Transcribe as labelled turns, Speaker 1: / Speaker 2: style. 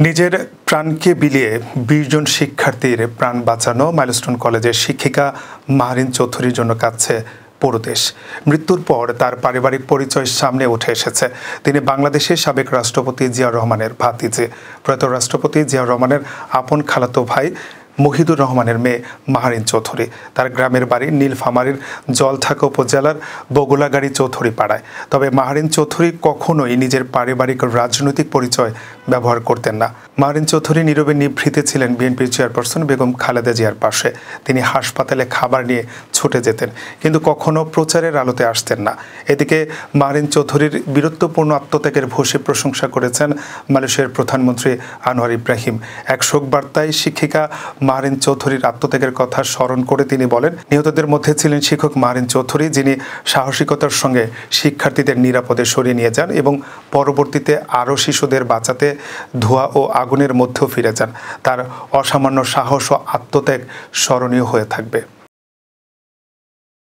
Speaker 1: নিজের প্রাণকে বিলিয়ে ২০ জন শিক্ষার্থীর প্রাণ বাঁচানো মাইলস্টোন কলেজের শিক্ষিকা মাহরিন চৌধুরীর জন্য কাঁদছে পুরো দেশ। মৃত্যুর পর তার পারিবারিক পরিচয় সামনে উঠে এসেছে। তিনি বাংলাদেশের সাবেক রাষ্ট্রপতি জিয়াউর রহমানের ভাতিজি। প্রয়াত রাষ্ট্রপতি জিয়াউর রহমানের আপন খালাতো ভাই মহিদুর রহমানের মেয়ে মাহরিন চৌধুরী। তার গ্রামের বাড়ি নীলফামারীর জলঢাকা উপজেলার বগুলাগাড়ি চৌধুরী পাড়ায়। তবে মাহরিন চৌধুরী কখনোই নিজের পারিবারিক রাজনৈতিক পরিচয় ব্যবহার করতেন না। মাহরিন চৌধুরী নীরবে নিভৃতে ছিলেন বিএনপির চেয়ারপারসন বেগম খালেদা জিয়ার পাশে। তিনি হাসপাতালে খাবার নিয়ে ছুটে যেতেন, কিন্তু কখনো প্রচারের আলোতে আসতেন না। এদিকে মাহরিন চৌধুরীর বীরত্বপূর্ণ আত্মত্যাগের ভূয়সী প্রশংসা করেছেন মালয়েশিয়ার প্রধানমন্ত্রী আনোয়ার ইব্রাহিম। এক শোক বার্তায় শিক্ষিকা মাহরিন চৌধুরীর আত্মত্যাগের কথা স্মরণ করে তিনি বলেন, নিহতদের মধ্যে ছিলেন শিক্ষক মাহরিন চৌধুরী, যিনি সাহসিকতার সঙ্গে শিক্ষার্থীদের নিরাপদে সরিয়ে নিয়ে যান এবং পরবর্তীতে আরও শিশুদের বাঁচাতে ধোঁয়া ও আগুনের মধ্যেও ফিরে যান। তার অসামান্য সাহস ও আত্মত্যাগ স্মরণীয় হয়ে থাকবে।